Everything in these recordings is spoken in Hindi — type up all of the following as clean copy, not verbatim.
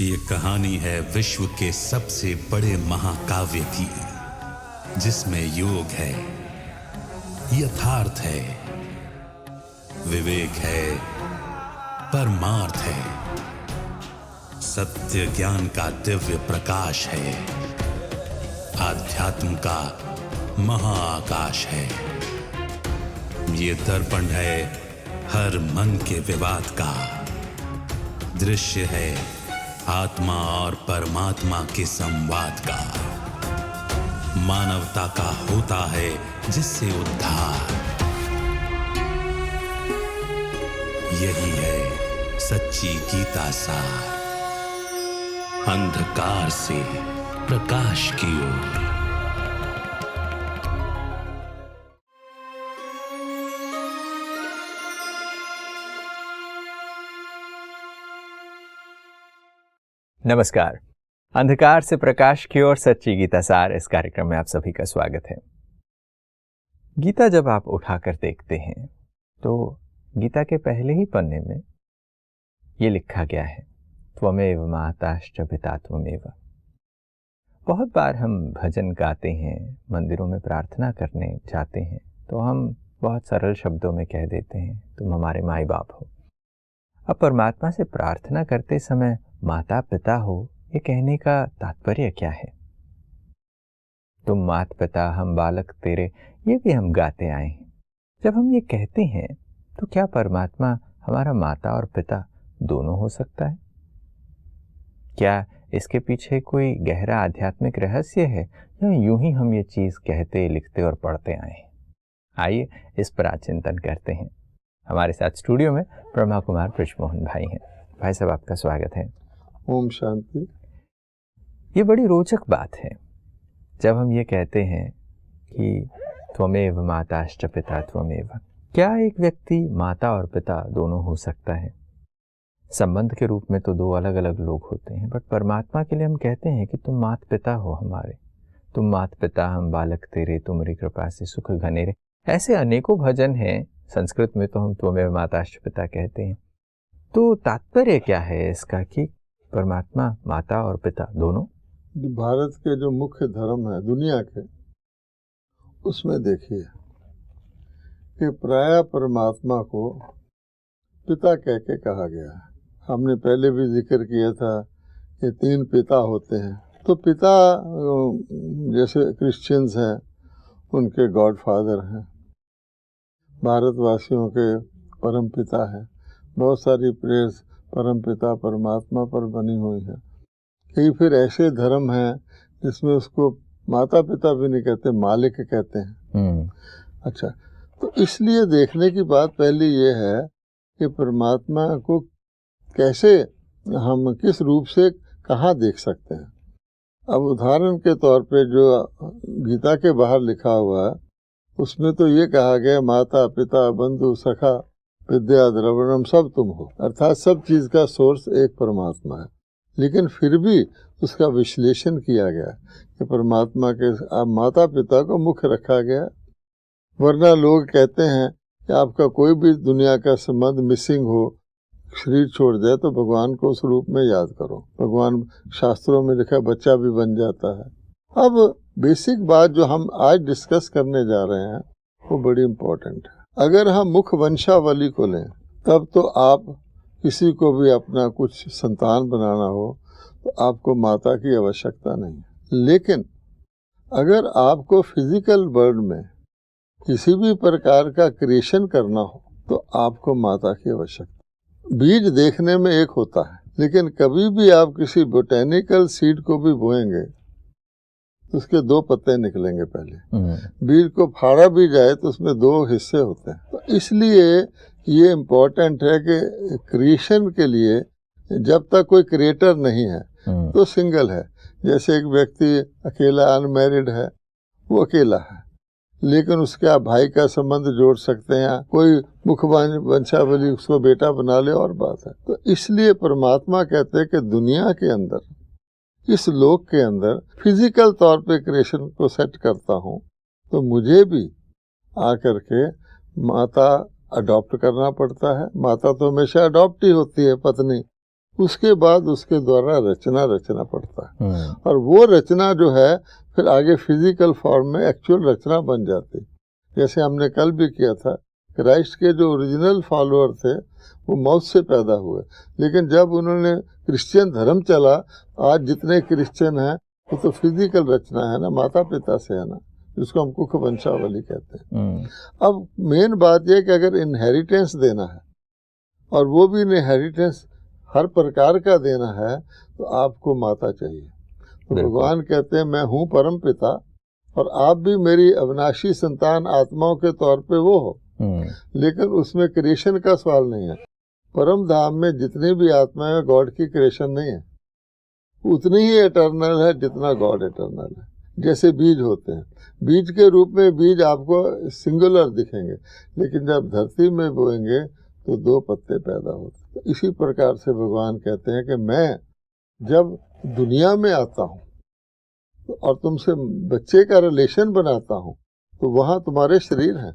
ये कहानी है विश्व के सबसे बड़े महाकाव्य की, जिसमें योग है, यथार्थ है, विवेक है, परमार्थ है, सत्य ज्ञान का दिव्य प्रकाश है, आध्यात्म का महाआकाश है। ये दर्पण है हर मन के विवाद का, दृश्य है आत्मा और परमात्मा के संवाद का, मानवता का होता है जिससे उद्धार। यही है सच्ची गीता सार, अंधकार से प्रकाश की ओर। नमस्कार। अंधकार से प्रकाश की ओर सच्ची गीता सार इस कार्यक्रम में आप सभी का स्वागत है। गीता जब आप उठाकर देखते हैं तो गीता के पहले ही पन्ने में ये लिखा गया है, त्वमेव माताश्च पिता त्वमेव। बहुत बार हम भजन गाते हैं, मंदिरों में प्रार्थना करने जाते हैं तो हम बहुत सरल शब्दों में कह देते हैं, तुम हमारे माई बाप हो। अब परमात्मा से प्रार्थना करते समय माता पिता हो, ये कहने का तात्पर्य क्या है? तुम मात पिता हम बालक तेरे, ये भी हम गाते आए हैं। जब हम ये कहते हैं तो क्या परमात्मा हमारा माता और पिता दोनों हो सकता है? क्या इसके पीछे कोई गहरा आध्यात्मिक रहस्य है या यूं ही हम ये चीज कहते, लिखते और पढ़ते आए हैं? आइए इस पर आज चिंतन करते हैं। हमारे साथ स्टूडियो में ब्रह्मा कुमार बृजमोहन भाई हैं। भाई साहब, आपका स्वागत है। ओम शांति। ये बड़ी रोचक बात है जब हम ये कहते हैं कि त्वमेव माताश्च पिता त्वमेव। क्या एक व्यक्ति माता और पिता दोनों हो सकता है? संबंध के रूप में तो दो अलग अलग लोग होते हैं, बट परमात्मा के लिए हम कहते हैं कि तुम मात पिता हो हमारे, तुम मात पिता हम बालक तेरे, तुम्हारी कृपा से सुख घनेरे। ऐसे अनेकों भजन हैं। संस्कृत में तो हम त्वमेव माताश्च पिता कहते हैं। तो तात्पर्य क्या है इसका कि परमात्मा माता और पिता दोनों? भारत के जो मुख्य धर्म है दुनिया के, उसमें देखिए कि प्राय परमात्मा को पिता कह के कहा गया है। हमने पहले भी जिक्र किया था कि 3 पिता होते हैं। तो पिता जैसे क्रिश्चियंस हैं, उनके गॉड फादर हैं, भारतवासियों के परम पिता हैं। बहुत सारी प्रेयर्स परम पिता परमात्मा पर बनी हुई है। कई फिर ऐसे धर्म हैं जिसमें उसको माता पिता भी नहीं कहते, मालिक कहते हैं। अच्छा, तो इसलिए देखने की बात पहली ये है कि परमात्मा को कैसे, हम किस रूप से कहाँ देख सकते हैं। अब उदाहरण के तौर पे जो गीता के बाहर लिखा हुआ है, उसमें तो ये कहा गया माता पिता बंधु सखा विद्या द्रविणम सब तुम हो, अर्थात सब चीज का सोर्स एक परमात्मा है। लेकिन फिर भी उसका विश्लेषण किया गया कि परमात्मा के माता पिता को मुख्य रखा गया। वरना लोग कहते हैं कि आपका कोई भी दुनिया का संबंध मिसिंग हो, शरीर छोड़ जाए तो भगवान को उस रूप में याद करो। भगवान शास्त्रों में लिखा बच्चा भी बन जाता है। अब बेसिक बात जो हम आज डिस्कस करने जा रहे हैं वो बड़ी इम्पोर्टेंट है। अगर हम मुख वंशावली को लें, तब तो आप किसी को भी अपना कुछ संतान बनाना हो तो आपको माता की आवश्यकता नहीं। लेकिन अगर आपको फिजिकल वर्ल्ड में किसी भी प्रकार का क्रिएशन करना हो तो आपको माता की आवश्यकता। बीज देखने में एक होता है, लेकिन कभी भी आप किसी बोटेनिकल सीड को भी बोएंगे तो उसके 2 पत्ते निकलेंगे। पहले बीज को फाड़ा भी जाए तो उसमें 2 हिस्से होते हैं। तो इसलिए ये इम्पोर्टेंट है कि क्रिएशन के लिए जब तक कोई क्रिएटर नहीं है तो सिंगल है। जैसे एक व्यक्ति अकेला अनमैरिड है, वो अकेला है, लेकिन उसके आप भाई का संबंध जोड़ सकते हैं, कोई मुख वंशावली उसको बेटा बना ले, और बात है। तो इसलिए परमात्मा कहते हैं कि दुनिया के अंदर, इस लोक के अंदर फिजिकल तौर पे क्रिएशन को सेट करता हूँ, तो मुझे भी आकर के माता अडॉप्ट करना पड़ता है। माता तो हमेशा अडॉप्ट ही होती है, पत्नी, उसके बाद उसके द्वारा रचना पड़ता है, और वो रचना जो है फिर आगे फिजिकल फॉर्म में एक्चुअल रचना बन जाती। जैसे हमने कल भी किया था, क्राइस्ट के जो ओरिजिनल फॉलोअर थे वो मौत से पैदा हुए, लेकिन जब उन्होंने क्रिश्चियन धर्म चला, आज जितने क्रिश्चियन हैं वो तो फिजिकल रचना है ना, माता पिता से है ना, जिसको हम कुख वंशावली कहते हैं। अब मेन बात यह कि अगर इनहेरिटेंस देना है, और वो भी इनहेरिटेंस हर प्रकार का देना है, तो आपको माता चाहिए। तो भगवान कहते हैं मैं हूँ परम पिता, और आप भी मेरी अविनाशी संतान आत्माओं के तौर पे वो हो। लेकिन उसमें क्रिएशन का सवाल नहीं है। परम धाम में जितनी भी आत्माएं, गॉड की क्रिएशन नहीं है, उतनी ही एटर्नल है जितना गॉड एटर्नल है। जैसे बीज होते हैं, बीज के रूप में बीज आपको सिंगुलर दिखेंगे, लेकिन जब धरती में बोएंगे तो 2 पत्ते पैदा होते हैं। तो इसी प्रकार से भगवान कहते हैं कि मैं जब दुनिया में आता हूँ और तुमसे बच्चे का रिलेशन बनाता हूँ, तो वहाँ तुम्हारे शरीर हैं,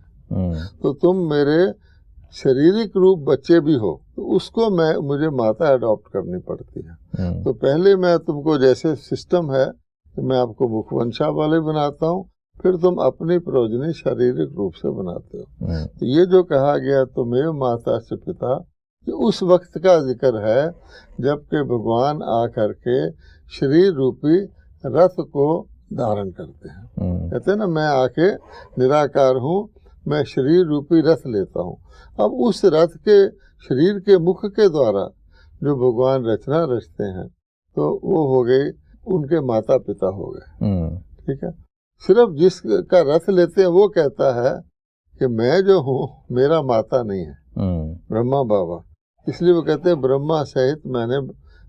तो तुम मेरे शारीरिक रूप बच्चे भी हो, तो उसको मुझे माता अडॉप्ट करनी पड़ती है। तो पहले मैं तुमको, जैसे सिस्टम है कि मैं आपको मुखवंशा वाले बनाता हूँ, फिर तुम अपनी प्रोजनी शारीरिक रूप से बनाते हो। तो ये जो कहा गया तुम्हें माता से पिता, कि उस वक्त का जिक्र है जबकि भगवान आकर के शरीर रूपी रथ को धारण करते हैं। कहते हैं ना, मैं आके निराकार हूँ, मैं शरीर रूपी रथ लेता हूँ। अब उस रथ के शरीर के मुख के द्वारा जो भगवान रचना रचते हैं, तो वो हो गए उनके माता पिता हो गए। ठीक है। सिर्फ जिसका रथ लेते हैं वो कहता है कि मैं जो हूँ मेरा माता नहीं है, ब्रह्मा बाबा। इसलिए वो कहते हैं ब्रह्मा सहित मैंने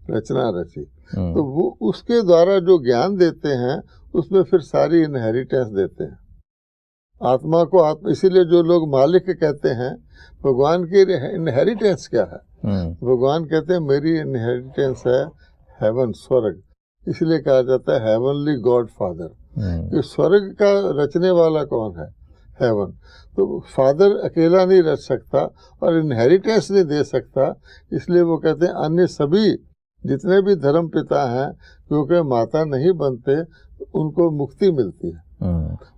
रचना रची। तो वो उसके द्वारा जो ज्ञान देते हैं उसमें फिर सारी इनहेरिटेंस देते हैं आत्मा को। इसीलिए जो लोग मालिक कहते हैं, भगवान की इनहेरिटेंस क्या है? भगवान कहते हैं मेरी इनहेरिटेंस है हेवन, स्वर्ग। इसलिए कहा जाता है हेवनली गॉड फादर, कि स्वर्ग का रचने वाला कौन है? हेवन। तो फादर अकेला नहीं रच सकता और इनहेरिटेंस नहीं दे सकता। इसलिए वो कहते हैं अन्य सभी जितने भी धर्म पिता हैं, क्योंकि माता नहीं बनते, उनको मुक्ति मिलती है।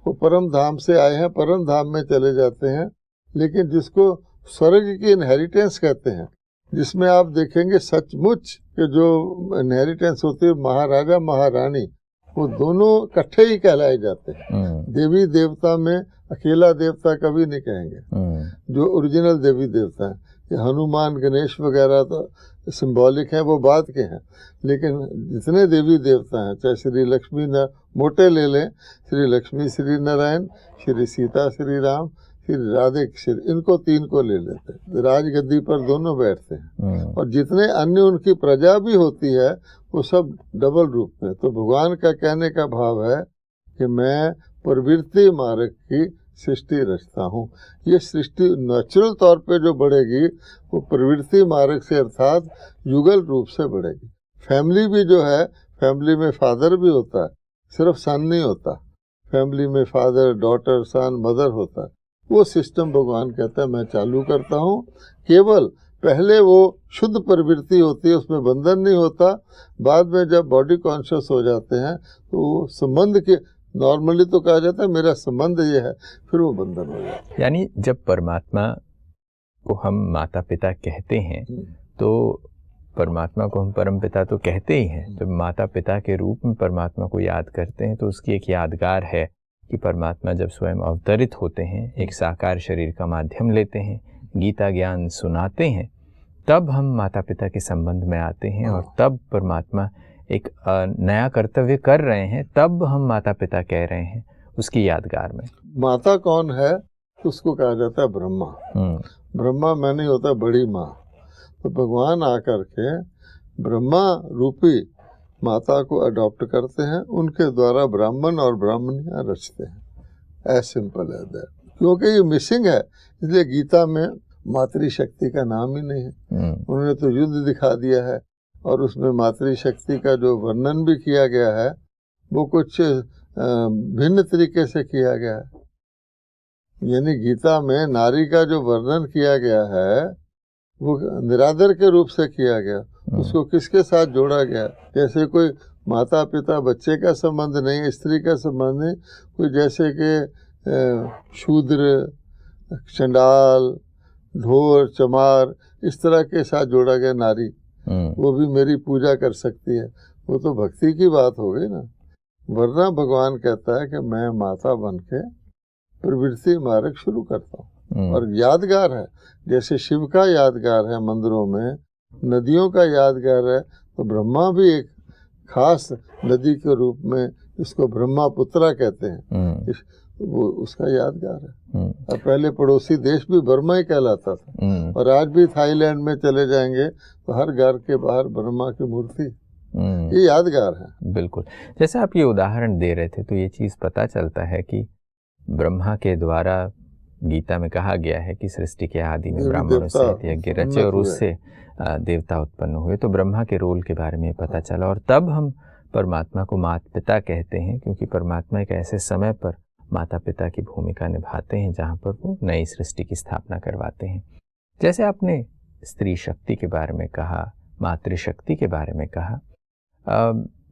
वो परम धाम से आए हैं, परम धाम में चले जाते हैं। लेकिन जिसको स्वर्ग की इनहेरिटेंस कहते हैं, जिसमें आप देखेंगे सचमुच कि जो इनहेरिटेंस होती है महाराजा महारानी, वो दोनों इकट्ठे ही कहलाए जाते हैं। देवी देवता में अकेला देवता कभी नहीं कहेंगे। जो ओरिजिनल देवी देवता हैं, ये हनुमान गणेश वगैरह तो सिंबॉलिक हैं, वो बात के हैं। लेकिन जितने देवी देवता हैं, चाहे श्री लक्ष्मी न मोटे ले लें, श्री लक्ष्मी, श्री नारायण, श्री सीता, श्री राम, श्री राधे, श्री, इनको 3 को ले लेते हैं। राजगद्दी पर दोनों बैठते हैं। और जितने अन्य उनकी प्रजा भी होती है वो सब डबल रूप में। तो भगवान का कहने का भाव है कि मैं प्रवृत्ति मार्ग की सृष्टि रचता हूँ। ये सृष्टि नेचुरल तौर पे जो बढ़ेगी वो प्रवृत्ति मार्ग से, अर्थात युगल रूप से बढ़ेगी। फैमिली भी जो है, फैमिली में फादर भी होता है, सिर्फ सन नहीं होता। फैमिली में फादर, डॉटर, सन, मदर होता है। वो सिस्टम भगवान कहता है मैं चालू करता हूँ। केवल पहले वो शुद्ध प्रवृत्ति होती है, उसमें बंधन नहीं होता। बाद में जब बॉडी कॉन्शियस हो जाते हैं तो वो संबंध के, नॉर्मली तो कहा जाता है मेरा संबंध ये है, फिर वो बंधन हो जाता है। यानी जब परमात्मा को हम माता पिता कहते हैं, तो परमात्मा को हम परम पिता तो कहते ही हैं। जब माता पिता के रूप में परमात्मा को याद करते हैं तो उसकी एक यादगार है कि परमात्मा जब स्वयं अवतरित होते हैं, एक साकार शरीर का माध्यम लेते हैं, गीता ज्ञान सुनाते हैं, तब हम माता पिता के संबंध में आते हैं। और तब परमात्मा एक नया कर्तव्य कर रहे हैं, तब हम माता पिता कह रहे हैं उसकी यादगार में। माता कौन है? उसको कहा जाता है ब्रह्मा। ब्रह्मा में नहीं होता बड़ी माँ। तो भगवान आकर के ब्रह्मा रूपी माता को अडॉप्ट करते हैं, उनके द्वारा ब्राह्मण और ब्राह्मणियाँ रचते हैं। As simple as that. क्योंकि ये मिसिंग है, इसलिए गीता में मातृशक्ति का नाम ही नहीं है। उन्होंने तो युद्ध दिखा दिया है, और उसमें मातृशक्ति का जो वर्णन भी किया गया है वो कुछ भिन्न तरीके से किया गया है। यानी गीता में नारी का जो वर्णन किया गया है वो निरादर के रूप से किया गया, उसको किसके साथ जोड़ा गया? जैसे कोई माता पिता बच्चे का संबंध नहीं, स्त्री का संबंध नहीं, कोई जैसे कि शूद्र, चंडाल, ढोर, चमार, इस तरह के साथ जोड़ा गया नारी, वो भी मेरी पूजा कर सकती है। वो तो भक्ति की बात हो गई ना। वरना भगवान कहता है कि मैं माता बन के प्रवृत्ति मार्ग शुरू करता हूँ। और यादगार है, जैसे शिव का यादगार है मंदिरों में, नदियों का यादगार है, तो ब्रह्मा भी एक खास नदी के रूप में, जिसको ब्रह्मापुत्रा कहते हैं, वो उसका यादगार है। और पहले पड़ोसी देश भी बर्मा ही कहलाता था, और आज भी थाईलैंड में चले जाएंगे तो हर घर के बाहर ब्रह्मा की मूर्ति, ये यादगार है। बिल्कुल, जैसे आप ये उदाहरण दे रहे थे तो ये चीज़ पता चलता है कि ब्रह्मा के द्वारा गीता में कहा गया है कि सृष्टि के आदि में ब्राह्मणों से यज्ञ रचे और उससे देवता उत्पन्न हुए। तो ब्रह्मा के रोल के बारे में पता चला, और तब हम परमात्मा को माता पिता कहते हैं, क्योंकि परमात्मा एक ऐसे समय पर माता पिता की भूमिका निभाते हैं जहाँ पर वो नई सृष्टि की स्थापना करवाते हैं। जैसे आपने स्त्री शक्ति के बारे में कहा, मातृशक्ति के बारे में कहा,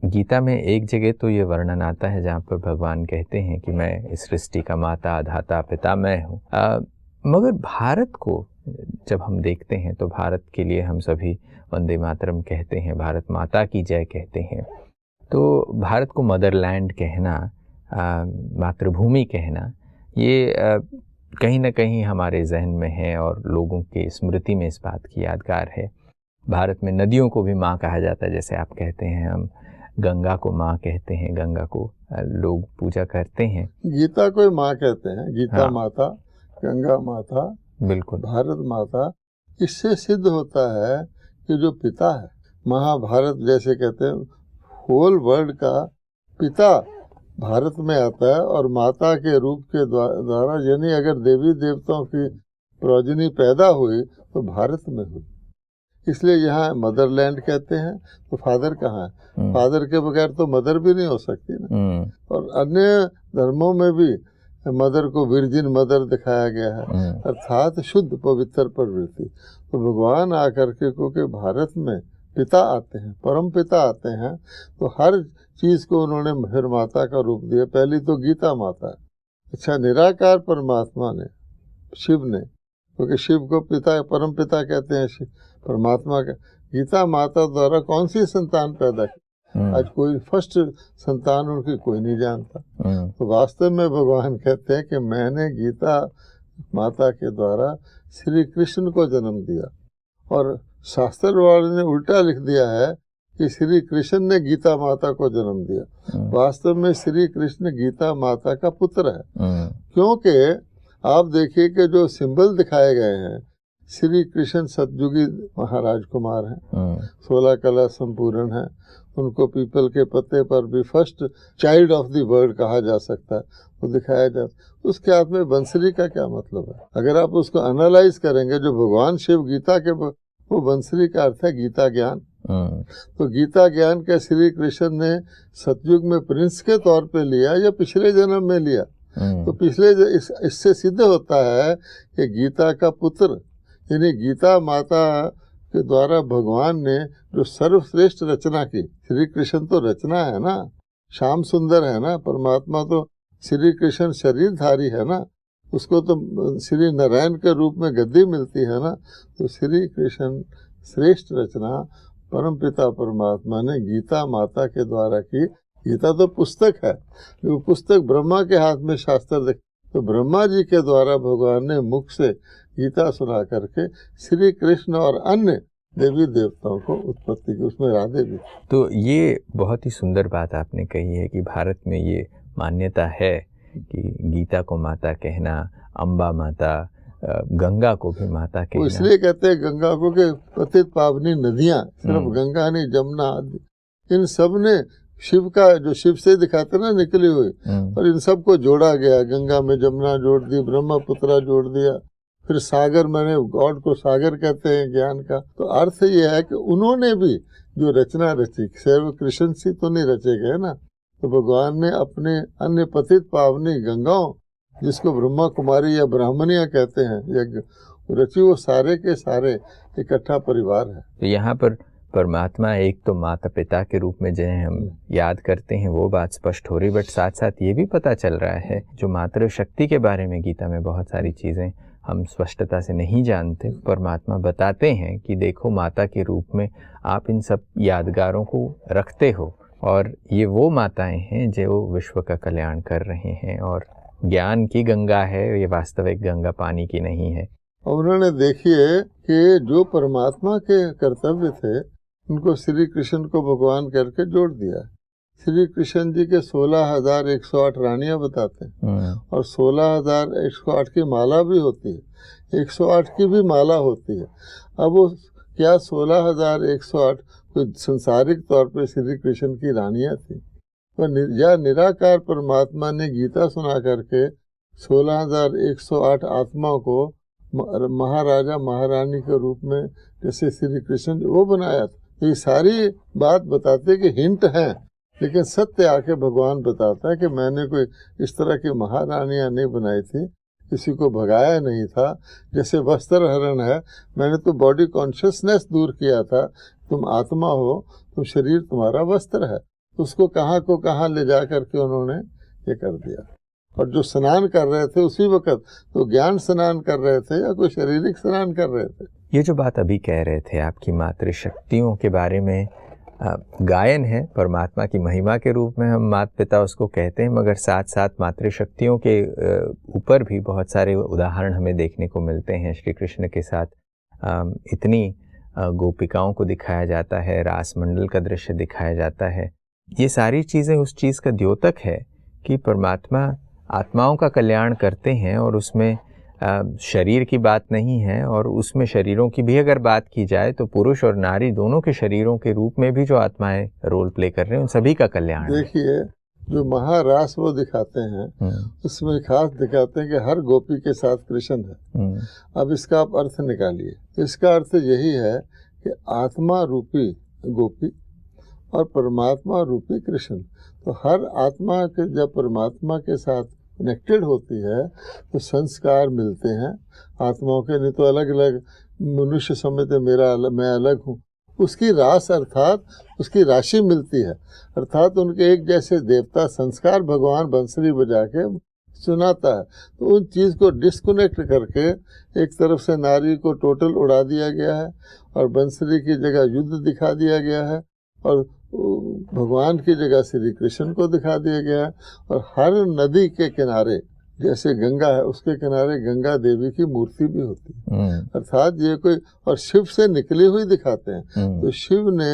गीता में एक जगह तो ये वर्णन आता है जहाँ पर भगवान कहते हैं कि मैं इस सृष्टि का माता, धाता, पिता मैं हूँ। मगर भारत को जब हम देखते हैं तो भारत के लिए हम सभी वंदे मातरम कहते हैं, भारत माता की जय कहते हैं। तो भारत को मदरलैंड कहना, मातृभूमि कहना, ये कहीं ना कहीं हमारे जहन में है और लोगों के स्मृति में इस बात की यादगार है। भारत में नदियों को भी माँ कहा जाता है, जैसे आप कहते हैं, हम गंगा को माँ कहते हैं, गंगा को लोग पूजा करते हैं। गीता को माँ कहते हैं, गीता हाँ। माता, गंगा माता, बिल्कुल, भारत माता। इससे सिद्ध होता है कि जो पिता है, महाभारत जैसे कहते हैं, होल वर्ल्ड का पिता भारत में आता है, और माता के रूप के द्वारा, यानी अगर देवी देवताओं की प्रोजनी पैदा हुई तो भारत में हुई। इसलिए यहाँ मदरलैंड कहते हैं। तो फादर कहाँ है? फादर के बगैर तो मदर भी नहीं हो सकती ना। और अन्य धर्मों में भी मदर को विर्जिन मदर दिखाया गया है, अर्थात शुद्ध पवित्र प्रवृत्ति। तो भगवान आकर के, क्योंकि भारत में पिता आते हैं, परम पिता आते हैं, तो हर चीज को उन्होंने फिर माता का रूप दिया। पहली तो गीता माता है। अच्छा, निराकार परमात्मा ने, शिव ने, क्योंकि शिव को पिता, परम पिता कहते हैं, शिव परमात्मा का, गीता माता द्वारा कौन सी संतान पैदा की? आज कोई फर्स्ट संतान उनकी कोई नहीं जानता। तो वास्तव में भगवान कहते हैं कि मैंने गीता माता के द्वारा श्री कृष्ण को जन्म दिया, और शास्त्र वाले ने उल्टा लिख दिया है कि श्री कृष्ण ने गीता माता को जन्म दिया। वास्तव में श्री कृष्ण गीता माता का पुत्र है, क्योंकि आप देखिए कि जो सिंबल दिखाए गए हैं, श्री कृष्ण सतयुगी महाराज कुमार हैं, 16 कला संपूर्ण है, उनको पीपल के पत्ते पर भी first child of the world कहा जा सकता है, वो दिखाया जाता। उसके हाथ में बंसरी का क्या मतलब है? अगर आप उसको एनालाइज करेंगे, जो भगवान शिव गीता के, वो बंसरी का अर्थ है गीता ज्ञान। तो गीता ज्ञान के श्री कृष्ण ने सतयुग में प्रिंस के तौर पे लिया या पिछले जन्म में लिया? तो पिछले इससे सिद्ध होता है कि गीता का पुत्र, यानी गीता माता के द्वारा भगवान ने जो सर्वश्रेष्ठ रचना की, श्री कृष्ण तो रचना है ना, श्याम सुंदर है ना, परमात्मा तो श्री कृष्ण शरीरधारी है ना, उसको तो श्री नारायण के रूप में गद्दी मिलती है ना। तो श्री कृष्ण श्रेष्ठ रचना परम पिता परमात्मा ने गीता माता के द्वारा की। गीता तो पुस्तक है, वो पुस्तक ब्रह्मा के हाथ में शास्त्र, तो ब्रह्मा जी के द्वारा भगवान ने मुख से गीता सुना करके श्री कृष्ण और अन्य देवी देवताओं को उत्पत्ति की, उसमें राधे भी। तो ये बहुत ही सुंदर बात आपने कही है कि भारत में ये मान्यता है कि गीता को माता कहना, अम्बा माता, गंगा को भी माता कहना। इसलिए कहते हैं गंगा को कि पतित पावनी नदियाँ, सिर्फ गंगा नहीं, जमुना आदि, इन सब ने शिव का, जो शिव से दिखाते ना निकली हुई, और इन सब को जोड़ा गया। गंगा में जमुना जोड़ दी, ब्रह्मपुत्रा जोड़ दिया, फिर सागर, मैंने गॉड को सागर कहते हैं ज्ञान का। तो अर्थ ये है कि उन्होंने भी जो रचना रची, सर्व कृष्ण सी तो नहीं रचे गए ना। तो भगवान ने अपने अन्य पतित पावनी गंगाओं, जिसको ब्रह्मा कुमारी या ब्राह्मणियां कहते हैं यज्ञ, रची वो सारे के सारे इकट्ठा परिवार है। तो यहाँ पर परमात्मा एक तो माता पिता के रूप में जिन्हें हम याद करते हैं वो बात स्पष्ट हो रही, बट साथ साथ ये भी पता चल रहा है जो मातृशक्ति के बारे में गीता में बहुत सारी चीज़ें हम स्पष्टता से नहीं जानते, परमात्मा बताते हैं कि देखो माता के रूप में आप इन सब यादगारों को रखते हो और ये वो माताएं हैं जो विश्व का कल्याण कर रहे हैं और ज्ञान की गंगा है, ये वास्तविक गंगा पानी की नहीं है। और उन्होंने देखिए कि जो परमात्मा के कर्तव्य थे उनको श्री कृष्ण को भगवान करके जोड़ दिया। श्री कृष्ण जी के 16,108 रानियां बताते हैं और 16,108 की माला भी होती है, 108 की भी माला होती है। अब वो क्या 16,108 कोई संसारिक तौर पे श्री कृष्ण की रानियां थी, या निराकार परमात्मा ने गीता सुना करके 16,108 आत्माओं को महाराजा महारानी के रूप में जैसे श्री कृष्ण वो बनाया था। ये सारी बात बताते कि हिंट है, लेकिन सत्य आके भगवान बताता है कि मैंने कोई इस तरह की महारानियां नहीं बनाई थी, किसी को भगाया नहीं था। जैसे वस्त्र हरण है, मैंने तो बॉडी कॉन्शियसनेस दूर किया था, तुम आत्मा हो, तुम शरीर तुम्हारा वस्त्र है, उसको कहाँ को कहाँ ले जा करके उन्होंने ये कर दिया। और जो स्नान कर रहे थे उसी वक्त तो ज्ञान स्नान कर रहे थे या कोई शारीरिक स्नान कर रहे थे। ये जो बात अभी कह रहे थे आपकी मातृशक्तियों के बारे में, गायन है परमात्मा की महिमा के रूप में हम माता पिता उसको कहते हैं, मगर साथ साथ मातृशक्तियों के ऊपर भी बहुत सारे उदाहरण हमें देखने को मिलते हैं। श्री कृष्ण के साथ इतनी गोपिकाओं को दिखाया जाता है, रास मंडल का दृश्य दिखाया जाता है। ये सारी चीज़ें उस चीज़ का द्योतक है कि परमात्मा आत्माओं का कल्याण करते हैं और उसमें शरीर की बात नहीं है, और उसमें शरीरों की भी अगर बात की जाए तो पुरुष और नारी दोनों के शरीरों के रूप में भी जो आत्माएं रोल प्ले कर रहे हैं उन सभी का कल्याण। देखिए जो महारास वो दिखाते हैं उसमें खास दिखाते हैं कि हर गोपी के साथ कृष्ण है। अब इसका आप अर्थ निकालिए, इसका अर्थ यही है कि आत्मा रूपी गोपी और परमात्मा रूपी कृष्ण, तो हर आत्मा के जब परमात्मा के साथ कनेक्टेड होती है तो संस्कार मिलते हैं आत्माओं के। नहीं तो अलग अलग मनुष्य समझते मैं अलग हूँ, उसकी रास अर्थात उसकी राशि मिलती है, अर्थात उनके एक जैसे देवता संस्कार भगवान बंसरी बजा के सुनाता है। तो उन चीज़ को डिस्कनेक्ट करके एक तरफ से नारी को टोटल उड़ा दिया गया है और बंसरी की जगह युद्ध दिखा दिया गया है और भगवान की जगह श्री कृष्ण को दिखा दिया गया है। और हर नदी के किनारे जैसे गंगा है उसके किनारे गंगा देवी की मूर्ति भी होती है, अर्थात ये कोई और शिव से निकली हुई दिखाते हैं। तो शिव ने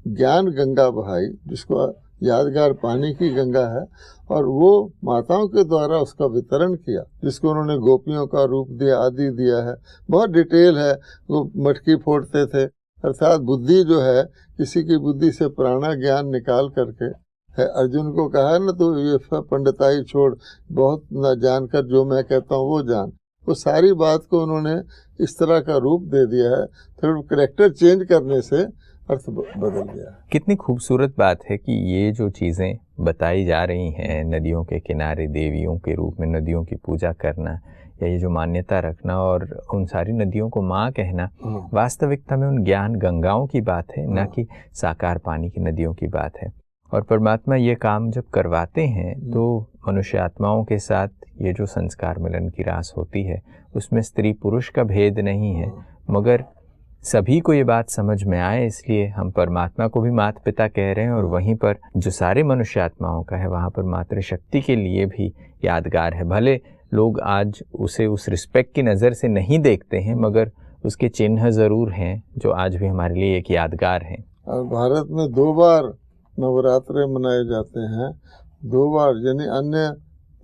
ज्ञान गंगा बहाई जिसको यादगार पानी की गंगा है, और वो माताओं के द्वारा उसका वितरण किया जिसको उन्होंने गोपियों का रूप दिया आदि दिया है। बहुत डिटेल है, वो मटकी फोड़ते थे, अर्थात बुद्धि जो है किसी की बुद्धि से प्राणा ज्ञान निकाल करके है। अर्जुन को कहा ना तो ये पंडिताई छोड़, बहुत न जानकर जो मैं कहता हूँ वो जान, वो सारी बात को उन्होंने इस तरह का रूप दे दिया है। थोड़ा कैरेक्टर चेंज करने से अर्थ बदल गया। कितनी खूबसूरत बात है कि ये जो चीज़ें बताई जा रही हैं, नदियों के किनारे देवियों के रूप में नदियों की पूजा करना या ये जो मान्यता रखना और उन सारी नदियों को माँ कहना, वास्तविकता में उन ज्ञान गंगाओं की बात है, ना कि साकार पानी की नदियों की बात है। और परमात्मा ये काम जब करवाते हैं तो मनुष्य आत्माओं के साथ ये जो संस्कार मिलन की रास होती है उसमें स्त्री पुरुष का भेद नहीं है, मगर सभी को ये बात समझ में आए इसलिए हम परमात्मा को भी माता पिता कह रहे हैं, और वहीं पर जो सारे मनुष्य आत्माओं का है वहाँ पर मातृशक्ति के लिए भी यादगार है। भले लोग आज उसे उस रिस्पेक्ट की नज़र से नहीं देखते हैं, मगर उसके चिन्ह ज़रूर हैं जो आज भी हमारे लिए एक यादगार हैं। और भारत में 2 बार नवरात्रे मनाए जाते हैं, 2 बार, यानी अन्य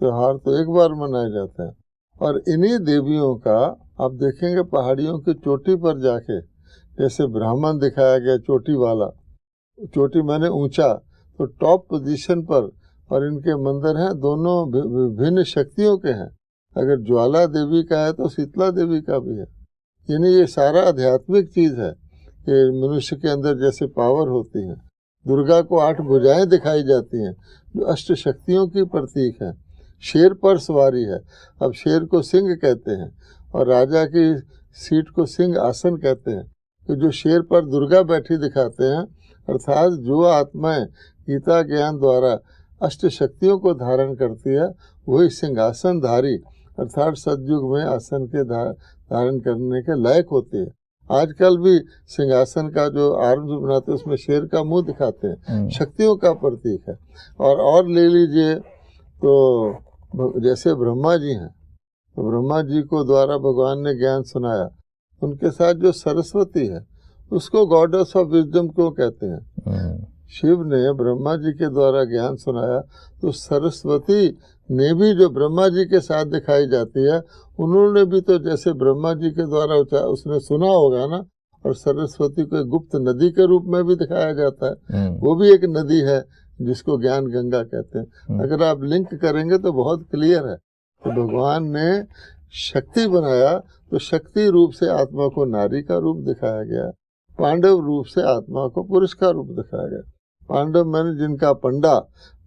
त्योहार तो 1 बार मनाए जाते हैं। और इन्हीं देवियों का आप देखेंगे पहाड़ियों की चोटी पर जाके, जैसे ब्राह्मण दिखाया गया चोटी वाला, चोटी माने ऊंचा, तो टॉप पोजीशन पर, और इनके मंदिर हैं दोनों विभिन्न शक्तियों के हैं। अगर ज्वाला देवी का है तो शीतला देवी का भी है। यानी ये सारा आध्यात्मिक चीज़ है कि मनुष्य के अंदर जैसे पावर होती है। दुर्गा को 8 भुजाएं दिखाई जाती हैं जो अष्ट शक्तियों की प्रतीक हैं। शेर पर सवारी है, अब शेर को सिंह कहते हैं, और राजा की सीट को सिंह आसन कहते हैं। तो जो शेर पर दुर्गा बैठी दिखाते हैं, अर्थात जो आत्माएं गीता ज्ञान द्वारा अष्ट शक्तियों को धारण करती है, वही सिंहासनधारी अर्थात सतयुग में आसन के धारण करने के लायक होती है। आजकल भी सिंहासन का जो आरंभ बनाते हैं उसमें शेर का मुंह दिखाते हैं, शक्तियों का प्रतीक है। और ले लीजिए तो जैसे ब्रह्मा जी हैं, तो ब्रह्मा जी को द्वारा भगवान ने ज्ञान सुनाया, उनके साथ जो सरस्वती है उसको गॉडेस ऑफ विजडम क्यों कहते हैं? शिव ने ब्रह्मा जी के द्वारा ज्ञान सुनाया, तो सरस्वती ने भी जो ब्रह्मा जी के साथ दिखाई जाती है, उन्होंने भी तो जैसे ब्रह्मा जी के द्वारा उसने सुना होगा ना। और सरस्वती को एक गुप्त नदी के रूप में भी दिखाया जाता है, वो भी एक नदी है जिसको ज्ञान गंगा कहते हैं। अगर आप लिंक करेंगे तो बहुत क्लियर है। तो भगवान ने शक्ति बनाया, तो शक्ति रूप से आत्मा को नारी का रूप दिखाया गया, पांडव रूप से आत्मा को पुरुष का रूप दिखाया गया। पांडव मैंने जिनका पंडा,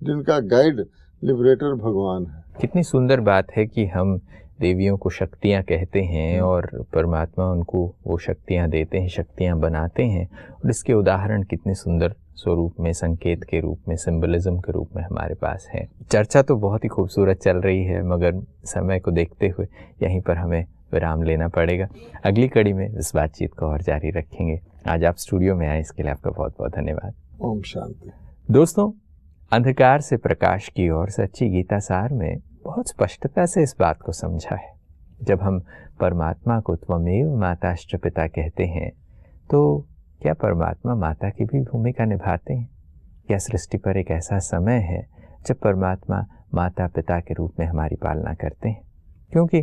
जिनका गाइड, लिबरेटर भगवान है। कितनी सुंदर बात है कि हम देवियों को शक्तियाँ कहते हैं और परमात्मा उनको वो शक्तियाँ देते हैं, शक्तियाँ बनाते हैं। और इसके उदाहरण कितने सुंदर स्वरूप में, संकेत के रूप में, सिंबलिज्म के रूप में हमारे पास है। चर्चा तो बहुत ही खूबसूरत चल रही है, मगर समय को देखते हुए यहीं पर हमें विराम लेना पड़ेगा। अगली कड़ी में इस बातचीत को और जारी रखेंगे। आज आप स्टूडियो में आए, इसके लिए आपका बहुत बहुत धन्यवाद। ओम शांति। दोस्तों, अंधकार से प्रकाश की ओर सच्ची गीता सार में बहुत स्पष्टता से इस बात को समझा है। जब हम परमात्मा को त्वमेव माताश्च पिता कहते हैं, तो क्या परमात्मा माता की भी भूमिका निभाते हैं? क्या सृष्टि पर एक ऐसा समय है जब परमात्मा माता पिता के रूप में हमारी पालना करते हैं? क्योंकि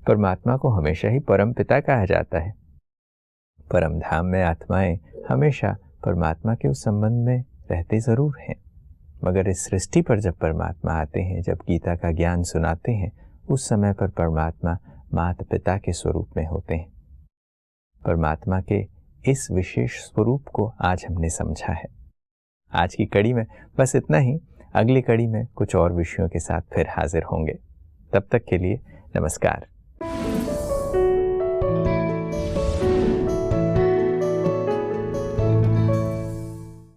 परमात्मा को हमेशा ही परम पिता कहा जाता है। परम धाम में आत्माएं हमेशा परमात्मा के उस संबंध में रहते ज़रूर हैं, मगर इस सृष्टि पर जब परमात्मा आते हैं, जब गीता का ज्ञान सुनाते हैं, उस समय पर परमात्मा माता पिता के स्वरूप में होते हैं। परमात्मा के इस विशेष स्वरूप को आज हमने समझा है। आज की कड़ी में बस इतना ही। अगली कड़ी में कुछ और विषयों के साथ फिर हाजिर होंगे। तब तक के लिए नमस्कार।